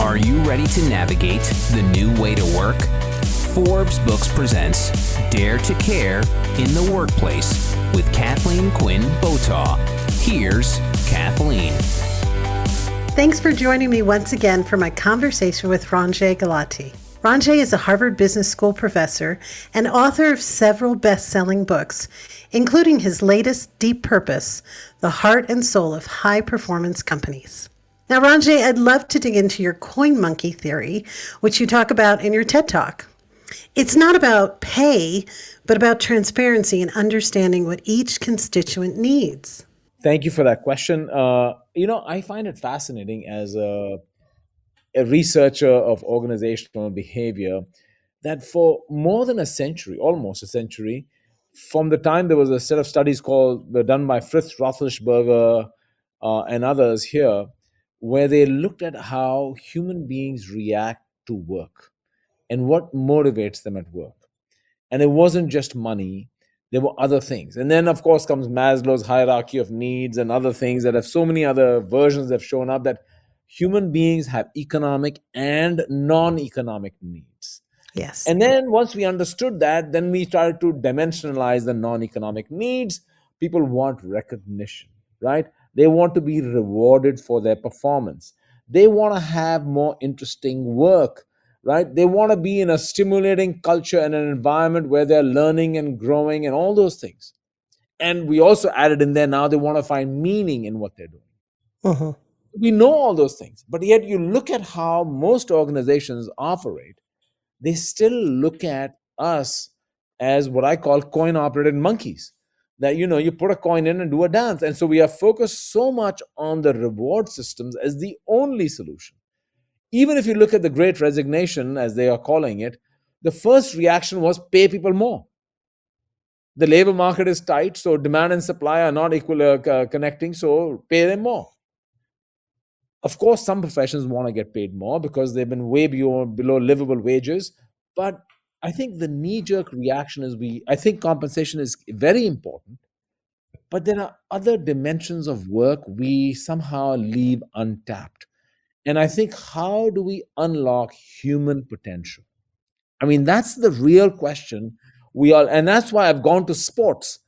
Are you ready to navigate the new way to work? Forbes Books presents Dare to Care in the Workplace with Kathleen Quinn Botaw. Here's Kathleen. Thanks for joining me once again for my conversation with Ranjay Gulati. Ranjay is a Harvard Business School professor and author of several best-selling books, including his latest, Deep Purpose, The Heart and Soul of High-Performance Companies. Now, Ranjay, I'd love to dig into your coin monkey theory, which you talk about in your TED Talk. It's not about pay, but about transparency and understanding what each constituent needs. Thank you for that question. I find it fascinating as a researcher of organizational behavior that for more than a century, almost a century, from the time there was a set of studies done by Fritz Roethlisberger and others here, where they looked at how human beings react to work and what motivates them at work. And it wasn't just money, there were other things. And then, of course, comes Maslow's hierarchy of needs and other things that have so many other versions that have shown up that human beings have economic and non-economic needs. Yes. And then once we understood that, then we started to dimensionalize the non-economic needs. People want recognition, right? They want to be rewarded for their performance. They want to have more interesting work, right? They want to be in a stimulating culture and an environment where they're learning and growing and all those things. And we also added in there now they want to find meaning in what they're doing. Mm-hmm. We know all those things, but yet you look at how most organizations operate, they still look at us as what I call coin-operated monkeys. That, you put a coin in and do a dance. And so we are focused so much on the reward systems as the only solution. Even if you look at the Great Resignation, as they are calling it, the first reaction was pay people more. The labor market is tight, so demand and supply are not equal connecting, so pay them more. Of course, some professions want to get paid more because they've been way below livable wages. But I think the knee-jerk reaction is I think compensation is very important, but there are other dimensions of work we somehow leave untapped. And I think, how do we unlock human potential? I mean, that's the real question and that's why I've gone to sports.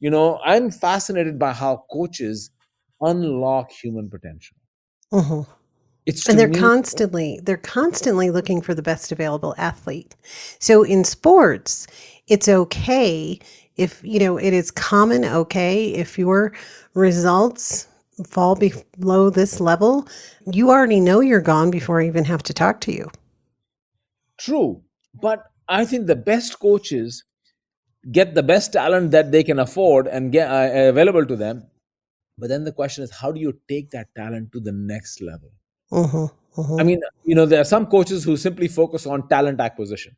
I'm fascinated by how coaches unlock human potential. Mm-hmm. It's And to they're me, constantly looking for the best available athlete. So in sports, it's okay if, it is common okay if your results fall below this level, you already know you're gone before I even have to talk to you. true. But I think the best coaches get the best talent that they can afford and get available to them. But then the question is, how do you take that talent to the next level? Mm-hmm, mm-hmm. I mean, there are some coaches who simply focus on talent acquisition.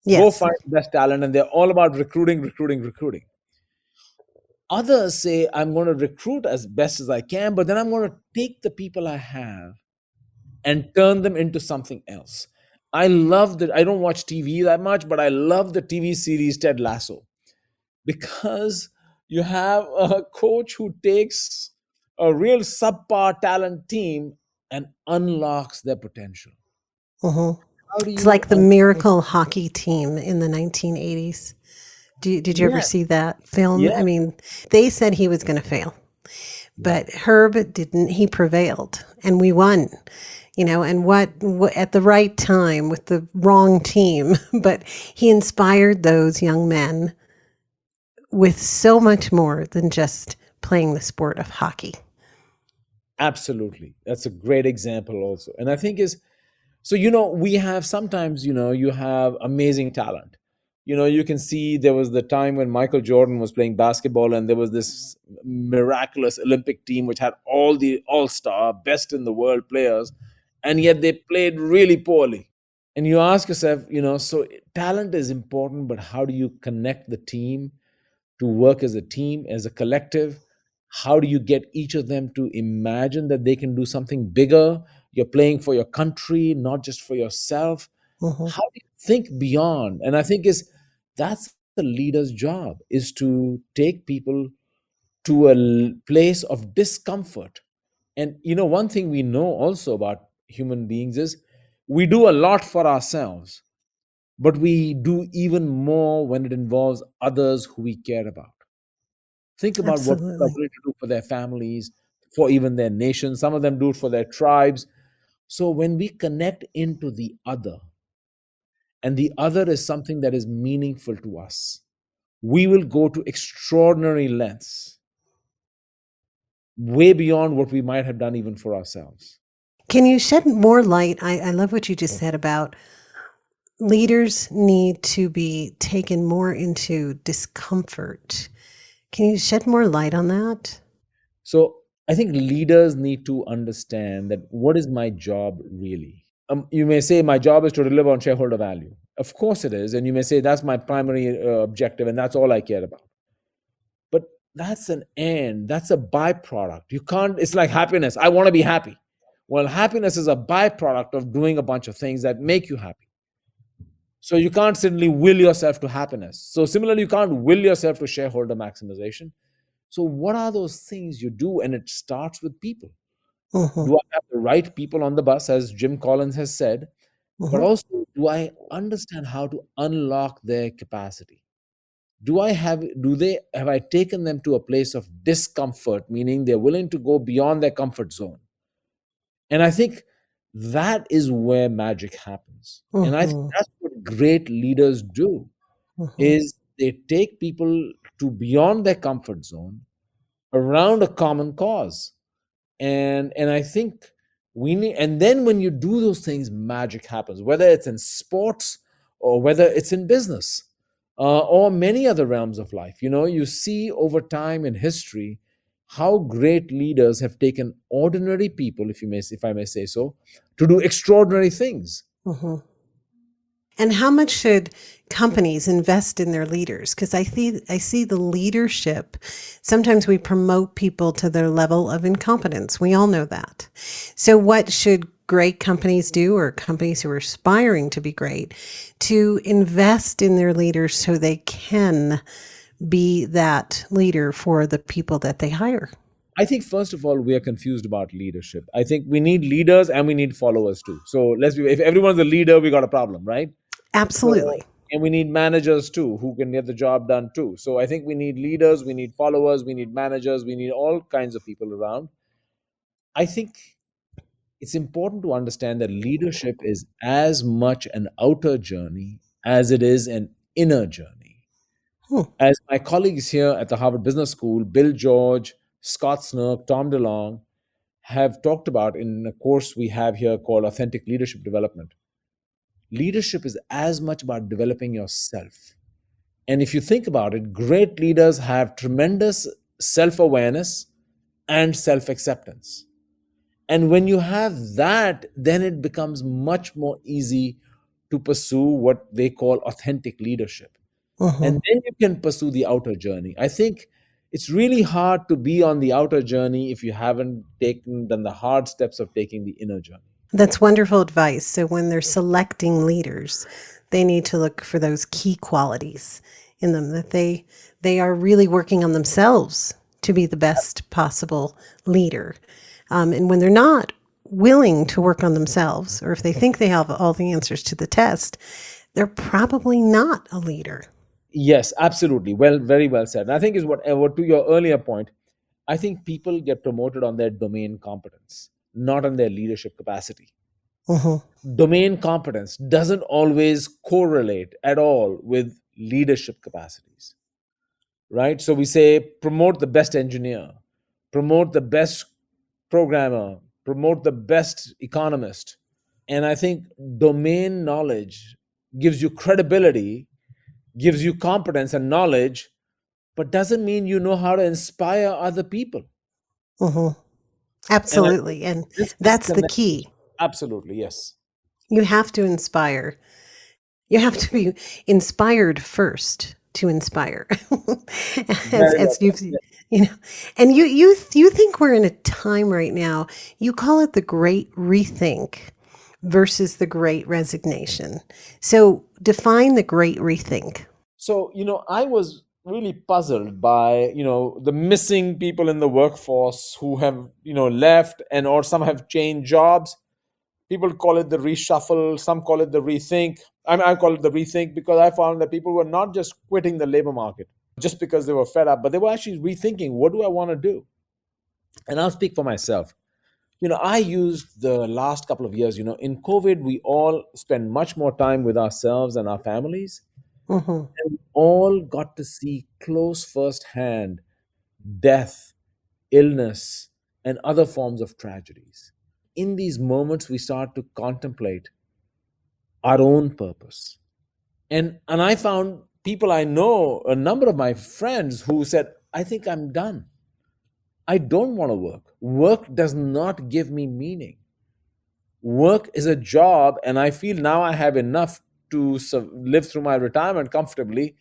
Go Yes. find the best talent, and they're all about recruiting. Others say, I'm going to recruit as best as I can, but then I'm going to take the people I have and turn them into something else. I don't watch TV that much, but I love the TV series Ted Lasso, because you have a coach who takes a real subpar talent team and unlocks their potential. Mm-hmm. How do It's you like the miracle hockey team in the 1980s. Did you ever Yeah, see that film? yeah, I mean, they said he was going to fail, but Herb didn't. He prevailed, and we won. And what at the right time with the wrong team, but he inspired those young men with so much more than just playing the sport of hockey. absolutely. That's a great example also. And I think we have sometimes, you have amazing talent. You can see there was the time when Michael Jordan was playing basketball and there was this miraculous Olympic team which had all the all-star, best in the world players, and yet they played really poorly. And you ask yourself, so talent is important, but how do you connect the team to work as a team, as a collective? How do you get each of them to imagine that they can do something bigger? You're playing for your country, not just for yourself. Mm-hmm. How do you think beyond? And I think that's the leader's job, is to take people to a place of discomfort. And one thing we know also about human beings is We do a lot for ourselves, but we do even more when it involves others who we care about. Think about what people are Absolutely. willing to do for their families, for even their nations. Some of them do it for their tribes. So when we connect into the other, and the other is something that is meaningful to us, we will go to extraordinary lengths, way beyond what we might have done even for ourselves. Can you shed more light? I love what you just said about leaders need to be taken more into discomfort. Can you shed more light on that? So I think leaders need to understand that what is my job really? You may say my job is to deliver on shareholder value. Of course it is. And you may say that's my primary objective and that's all I care about. But that's an end, that's a byproduct. You can't, it's like happiness. I want to be happy. Well, happiness is a byproduct of doing a bunch of things that make you happy. So you can't simply will yourself to happiness. So similarly, you can't will yourself to shareholder maximization. So what are those things you do? And it starts with people. Mm-hmm, Do I have the right people on the bus, as Jim Collins has said? But mm-hmm, also, do I understand how to unlock their capacity? Have I taken them to a place of discomfort, meaning they're willing to go beyond their comfort zone? And I think that is where magic happens. And I think mm-hmm, that's what great leaders do, mm-hmm, is they take people to beyond their comfort zone around a common cause. And I think we need, and then when you do those things, magic happens, whether it's in sports or whether it's in business, or many other realms of life. You see over time in history how great leaders have taken ordinary people, if I may say so, to do extraordinary things. mm-hmm. And how much should companies invest in their leaders? Because I see the leadership. Sometimes we promote people to their level of incompetence. We all know that. So, what should great companies do, or companies who are aspiring to be great, to invest in their leaders so they can be that leader for the people that they hire? I think first of all, we are confused about leadership. I think we need leaders and we need followers too. So if everyone's a leader, we got a problem, right? So, Absolutely. and we need managers too who can get the job done too. So I think we need leaders, we need followers, we need managers, we need all kinds of people around. I think it's important to understand that leadership is as much an outer journey as it is an inner journey. Hmm. As my colleagues here at the Harvard Business School, Bill George, Scott Snurk, Tom DeLong, have talked about in a course we have here called Authentic Leadership Development. Leadership is as much about developing yourself. And if you think about it, great leaders have tremendous self awareness and self acceptance. And when you have that, then it becomes much more easy to pursue what they call authentic leadership. Mhm. And then you can pursue the outer journey. I think it's really hard to be on the outer journey if you haven't done the hard steps of taking the inner journey. That's wonderful advice. So when they're selecting leaders, they need to look for those key qualities in them, that they are really working on themselves to be the best possible leader. And when they're not willing to work on themselves, or if they think they have all the answers to the test, they're probably not a leader. Yes, absolutely. Well, very well said. And I think is what to your earlier point, I think people get promoted on their domain competence, not on their leadership capacity. Hmm. Domain competence doesn't always correlate at all with leadership capacities, right? So we say promote the best engineer, promote the best programmer, promote the best economist. And I think domain knowledge gives you credibility, gives you competence and knowledge, but doesn't mean you know how to inspire other people. Hmm. And I think Absolutely. And this that's the disconnect, key. absolutely, yes. You have to inspire. You have to be inspired first to inspire. as Very well as you've said. you know, and you think we're in a time right now. You call it the great rethink versus the great resignation. So define the great rethink. So, I was really puzzled by, the missing people in the workforce who have, left and or some have changed jobs. People call it the reshuffle. Some call it the rethink. I call it the rethink because I found that people were not just quitting the labor market just because they were fed up, but they were actually rethinking, what do I want to do? And I'll speak for myself. I used the last couple of years, in COVID, we all spend much more time with ourselves and our families. Hmm. And we all got to see close firsthand death, illness, and other forms of tragedies. In these moments, we start to contemplate our own purpose. And I found people I know, a number of my friends who said, I think I'm done. I don't want to work. Work does not give me meaning. Work is a job, and I feel now I have enough to live through my retirement comfortably.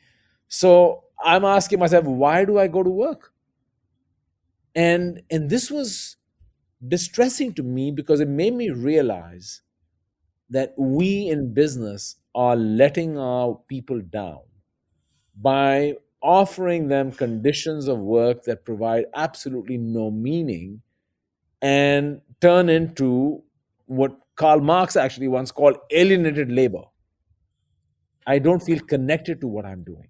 So I'm asking myself, why do I go to work? And this was distressing to me because it made me realize that we in business are letting our people down by offering them conditions of work that provide absolutely no meaning and turn into what Karl Marx actually once called alienated labor. I don't feel connected to what I'm doing,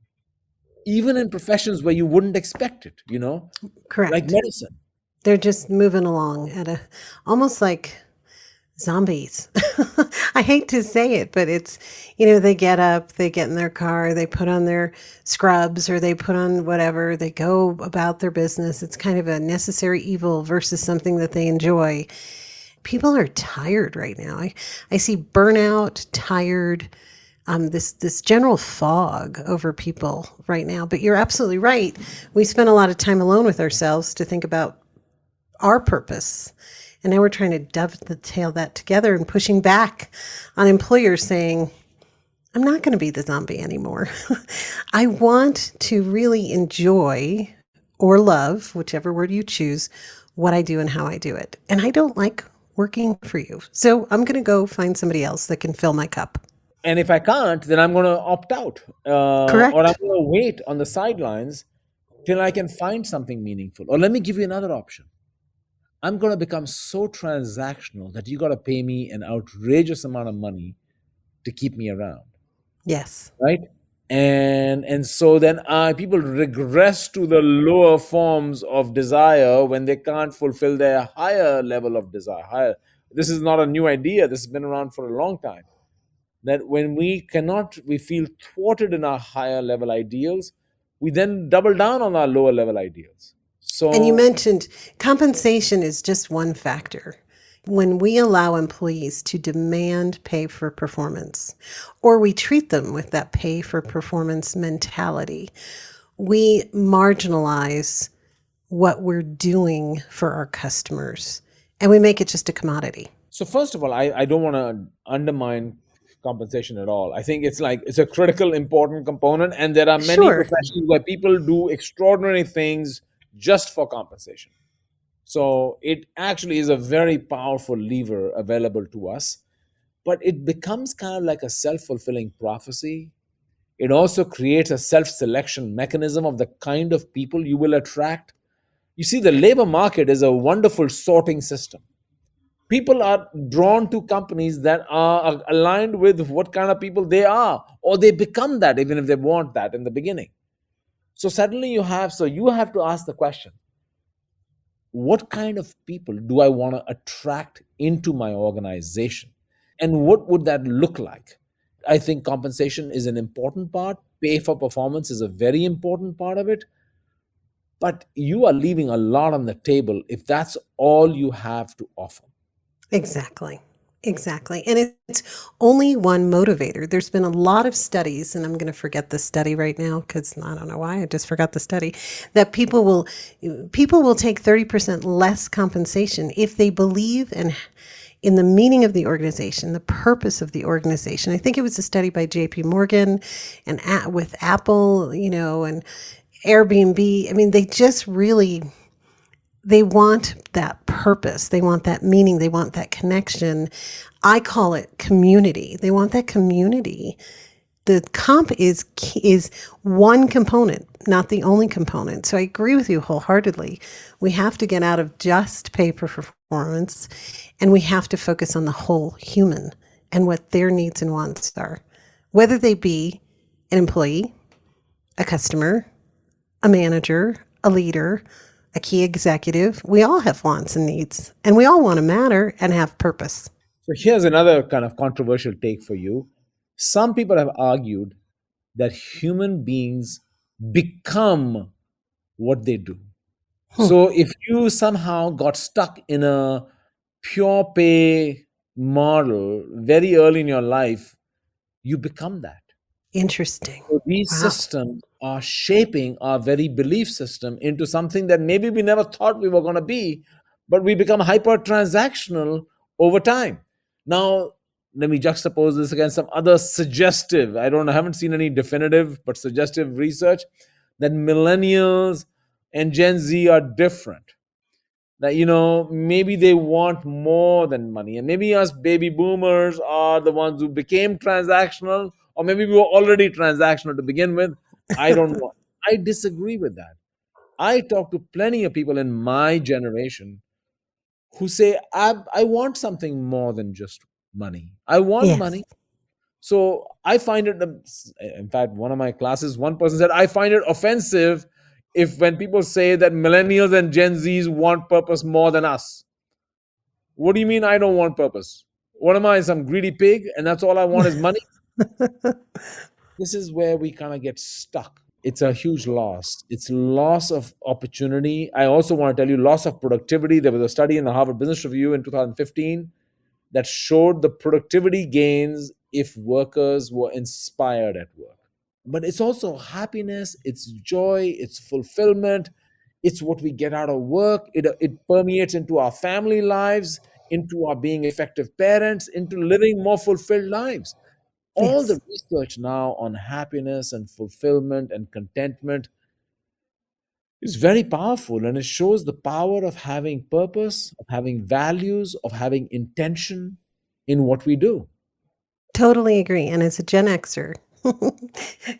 even in professions where you wouldn't expect it, like Correct. medicine. They're just moving along at a almost like zombies. I hate to say it, but it's, they get up, they get in their car, they put on their scrubs or they put on whatever, they go about their business. It's kind of a necessary evil versus something that they enjoy. People are tired right now. I see burnout, tired, this general fog over people right now. But you're absolutely right. We spend a lot of time alone with ourselves to think about our purpose. And now we're trying to dovetail that together and pushing back on employers saying, I'm not going to be the zombie anymore. I want to really enjoy or love, whichever word you choose, what I do and how I do it. And I don't like working for you. So I'm going to go find somebody else that can fill my cup. And if I can't, then I'm going to opt out, or I'm Correct. going to wait on the sidelines till I can find something meaningful. Or let me give you another option. I'm going to become so transactional that you got to pay me an outrageous amount of money to keep me around, Yes. right? And so then people regress to the lower forms of desire when they can't fulfill their higher level of desire. This is not a new idea. This has been around for a long time. That when we feel thwarted in our higher level ideals, we then double down on our lower level ideals. And you So, mentioned compensation is just one factor. When we allow employees to demand pay for performance, or we treat them with that pay for performance mentality, we marginalize what we're doing for our customers and we make it just a commodity. so first of all, I don't want to undermine compensation at all. I think it's a critical, important component, and there are many Sure. professions where people do extraordinary things just for compensation. So it actually is a very powerful lever available to us, but it becomes kind of like a self-fulfilling prophecy. It also creates a self-selection mechanism of the kind of people you will attract. You see, the labor market is a wonderful sorting system. People are drawn to companies that are aligned with what kind of people they are, or they become that even if they want that in the beginning. So suddenly you have to ask the question, what kind of people do I want to attract into my organization? And what would that look like? I think compensation is an important part. Pay for performance is a very important part of it. But you are leaving a lot on the table if that's all you have to offer. Exactly. Exactly. And it's only one motivator. There's been a lot of studies, and I'm going to forget the study right now because I don't know why, I just forgot the study, that people will take 30% less compensation if they believe in the meaning of the organization, the purpose of the organization. I think it was a study by JP Morgan and with Apple, and Airbnb. I mean, they just really they want that purpose. They want that meaning. They want that connection. I call it community. They want that community. The comp is one component, not the only component. So I agree with you wholeheartedly. We have to get out of just pay for performance, and we have to focus on the whole human and what their needs and wants are, whether they be an employee, a customer, a manager, a leader, a key executive. We all have wants and needs, and we all want to matter and have purpose. So here's another kind of controversial take for you. Some people have argued that human beings become what they do. Hmm. So if you somehow got stuck in a pure pay model very early in your life, you become that. Interesting. So these Wow. systems are shaping our very belief system into something that maybe we never thought we were going to be, but we become hyper transactional over time. Now, let me juxtapose this against some other suggestive, I don't know, I haven't seen any definitive, but suggestive research that millennials and Gen Z are different. That, maybe they want more than money, and maybe us baby boomers are the ones who became transactional, or maybe we were already transactional to begin with. I don't know. I disagree with that. I talk to plenty of people in my generation who say, I want something more than just money. I want Yes. money. So I find it, in fact, one of my classes, one person said, I find it offensive if when people say that millennials and Gen Zs want purpose more than us. What do you mean I don't want purpose? What am I, some greedy pig? And that's all I want is money? This is where we kind of get stuck. It's a huge loss. It's loss of opportunity. I also want to tell you loss of productivity. There was a study in the Harvard Business Review in 2015 that showed the productivity gains if workers were inspired at work. But it's also happiness, it's joy, it's fulfillment, it's what we get out of work. It permeates into our family lives, into our being effective parents, into living more fulfilled lives. All Yes. the research now on happiness and fulfillment and contentment is very powerful, and it shows the power of having purpose, of having values, of having intention in what we do. Totally agree. And as a Gen Xer,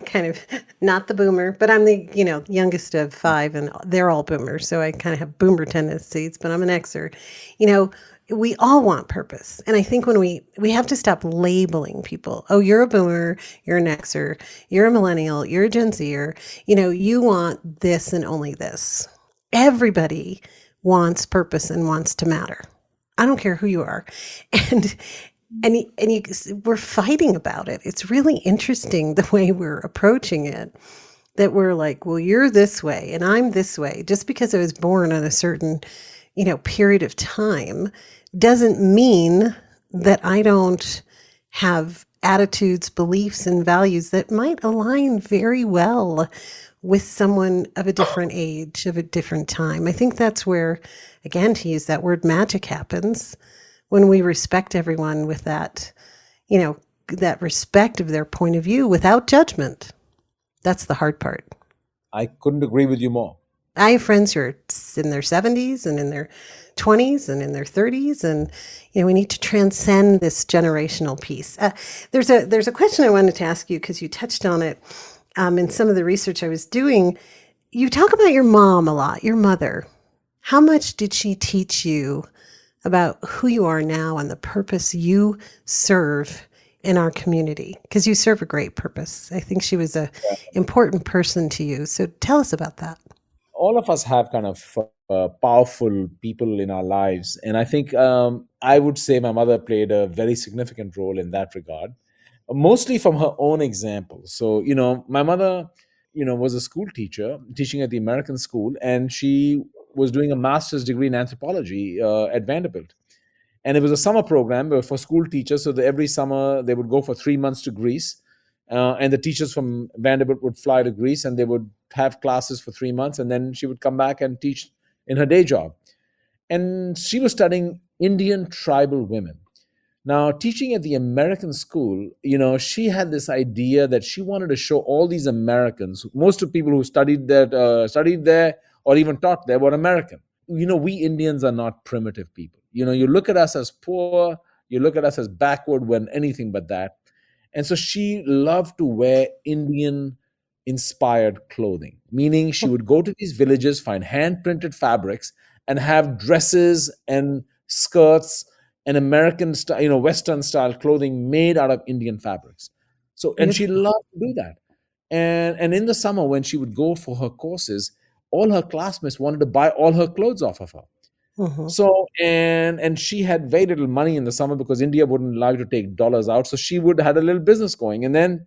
kind of not the boomer, but I'm the, youngest of five and they're all boomers. So I kind of have boomer tendencies, but I'm an Xer. You know, we all want purpose. And I think when we have to stop labeling people. Oh, you're a boomer, you're an Xer, you're a millennial, you're a Gen Zer. You want this and only this. Everybody wants purpose and wants to matter. I don't care who you are. And we're fighting about it. It's really interesting the way we're approaching it, that we're like, well, you're this way and I'm this way. Just because I was born in a certain, period of time doesn't mean that I don't have attitudes, beliefs, and values that might align very well with someone of a different age, of a different time. I think that's where, again, to use that word, magic happens when we respect everyone with that, that respect of their point of view without judgment. That's the hard part. I couldn't agree with you more. I have friends who are in their 70s and in their 20s and in their 30s, and we need to transcend this generational piece. There's a question I wanted to ask you because you touched on it in some of the research I was doing. You talk about your mom a lot, your mother. How much did she teach you about who you are now and the purpose you serve in our community? Because you serve a great purpose. I think she was an important person to you. So tell us about that. All of us have kind of powerful people in our lives. And I think I would say my mother played a very significant role in that regard, mostly from her own example. So, my mother, was a school teacher teaching at the American school, and she was doing a master's degree in anthropology at Vanderbilt. And it was a summer program for school teachers. So that every summer they would go for 3 months to Greece, and the teachers from Vanderbilt would fly to Greece, and they would have classes for 3 months, and then she would come back and teach in her day job. And she was studying Indian tribal women. Now, teaching at the American school, she had this idea that she wanted to show all these Americans, most of the people who studied there or even taught there were American. We Indians are not primitive people. You look at us as poor, you look at us as backward when anything but that. And so she loved to wear Indian inspired clothing, meaning she would go to these villages, find hand printed fabrics, and have dresses and skirts and American style, Western style clothing made out of Indian fabrics. So, and she Beautiful. loved to do that. And in the summer, when she would go for her courses, all her classmates wanted to buy all her clothes off of her. Hmm. So and she had very little money in the summer because India wouldn't allow you to take dollars out. So she would had a little business going, and then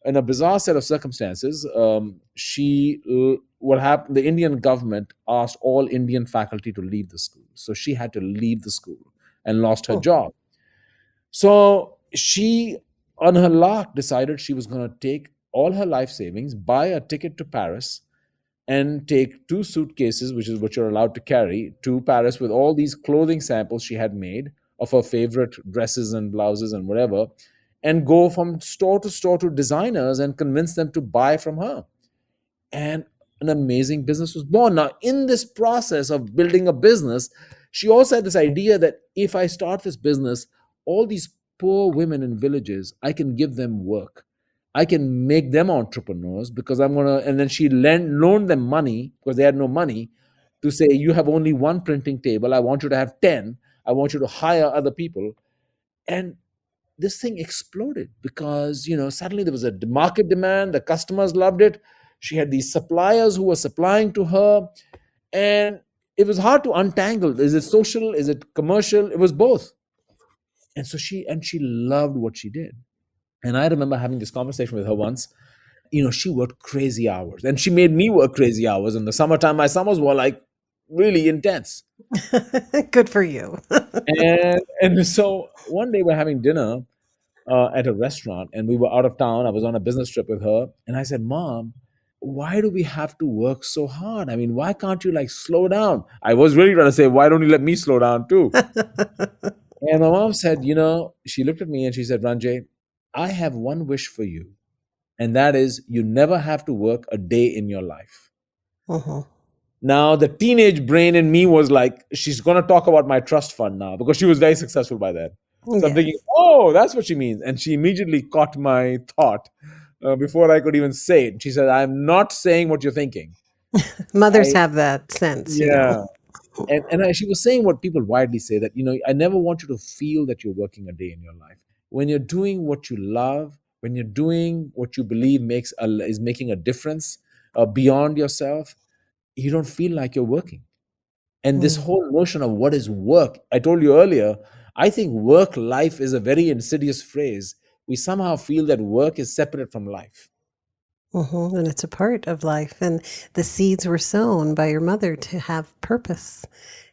in a bizarre set of circumstances, what happened? The Indian government asked all Indian faculty to leave the school, so she had to leave the school and lost her job. So she, on her lark, decided she was going to take all her life savings, buy a ticket to Paris, and take 2 suitcases, which is what you're allowed to carry, to Paris with all these clothing samples she had made of her favorite dresses and blouses and whatever, and go from store to designers and convince them to buy from her. And an amazing business was born. Now, in this process of building a business, she also had this idea that if I start this business, all these poor women in villages, I can give them work. I can make them entrepreneurs because and then she loaned them money because they had no money, to say, you have only one printing table. I want you to have 10. I want you to hire other people. And this thing exploded because, suddenly there was a market demand. The customers loved it. She had these suppliers who were supplying to her. And it was hard to untangle. Is it social? Is it commercial? It was both. And so she loved what she did. And I remember having this conversation with her once. She worked crazy hours, and she made me work crazy hours in the summertime. My summers were like really intense. Good for you. And so one day we're having dinner at a restaurant, and we were out of town. I was on a business trip with her, and I said, Mom, why do we have to work so hard? I mean, why can't you slow down? I was really trying to say, why don't you let me slow down too? And my mom said, she looked at me and she said, Ranjay, I have one wish for you, and that is you never have to work a day in your life. Uh-huh. Now, the teenage brain in me was like, she's going to talk about my trust fund now, because she was very successful by then. So I'm thinking, oh, that's what she means. And she immediately caught my thought before I could even say it. She said, I'm not saying what you're thinking. Mothers have that sense. Yeah. And she was saying what people widely say, that, I never want you to feel that you're working a day in your life. When you're doing what you love, when you're doing what you believe is making a difference beyond yourself, you don't feel like you're working. And this whole notion of what is work, I told you earlier, I think work life is a very insidious phrase. We somehow feel that work is separate from life. And it's a part of life. And the seeds were sown by your mother to have purpose.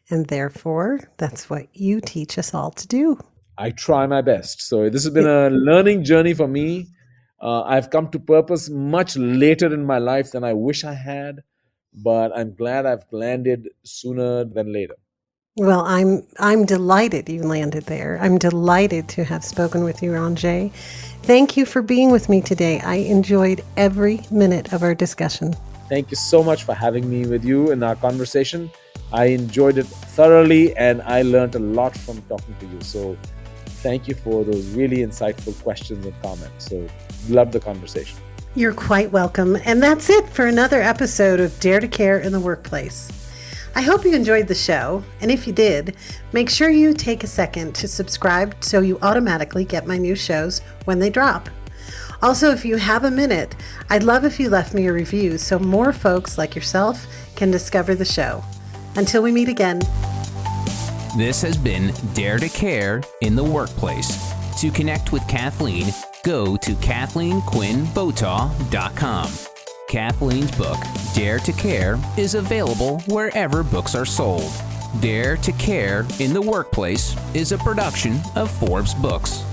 And therefore, that's what you teach us all to do. I try my best. So this has been a learning journey for me. I've come to purpose much later in my life than I wish I had, but I'm glad I've landed sooner than later. Well, I'm delighted you landed there. I'm delighted to have spoken with you, Ranjay. Thank you for being with me today. I enjoyed every minute of our discussion. Thank you so much for having me with you in our conversation. I enjoyed it thoroughly, and I learned a lot from talking to you. So thank you for those really insightful questions and comments. So love the conversation. You're quite welcome. And that's it for another episode of Dare to Care in the Workplace. I hope you enjoyed the show, and if you did, make sure you take a second to subscribe so you automatically get my new shows when they drop. Also, if you have a minute, I'd love if you left me a review so more folks like yourself can discover the show. Until we meet again. This has been Dare to Care in the Workplace. To connect with Kathleen, go to KathleenQuinnBotaw.com. Kathleen's book, Dare to Care, is available wherever books are sold. Dare to Care in the Workplace is a production of Forbes Books.